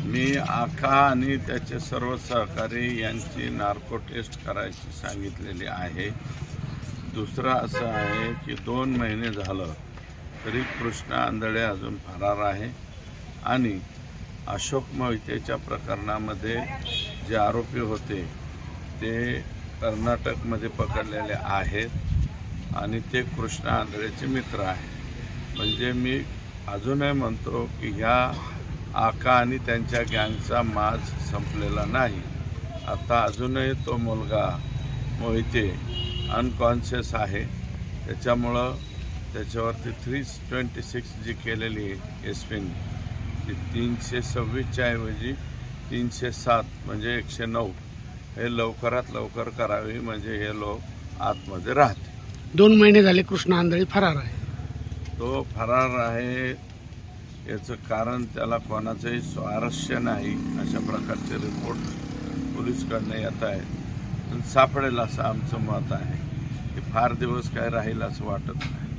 मी आका आणि त्याचे सर्व सहकारी यांची नार्को टेस्ट करायची सांगितलेली आहे। दुसरा असं आहे की 2 महिने झालं तरी कृष्णा आंधळे अजून फरार आहे आणि अशोक मोहितेच्या प्रकरणामध्ये जे आरोपी होते ते कर्नाटकमध्ये पकडलेले आहेत आणि ते कृष्णा आंधळेचे मित्र आहेत। म्हणजे मी अजूनही म्हणतो की ह्या आका आणि त्यांच्या गँगचा माज संपलेला नाही। आता अजूनही तो मुलगा मोहिते अनकॉन्शियस आहे, त्याच्यामुळं त्याच्यावरती 326 जी केलेली एसपीने ती 326च्या ऐवजी 307 म्हणजे 109 हे लवकरात लवकर करावी, म्हणजे हे लोक आतमध्ये राहतील। 2 महिने झाले कृष्णा आंधळे फरार आहे। तो फरार आहे याचं कारण त्याला कोणाचंही स्वारस्य नाही अशा प्रकारचे रिपोर्ट पोलीसकडनं येत आहेत। सापडेल असं आमचं मत आहे की फार दिवस काय राहील असं वाटत नाही।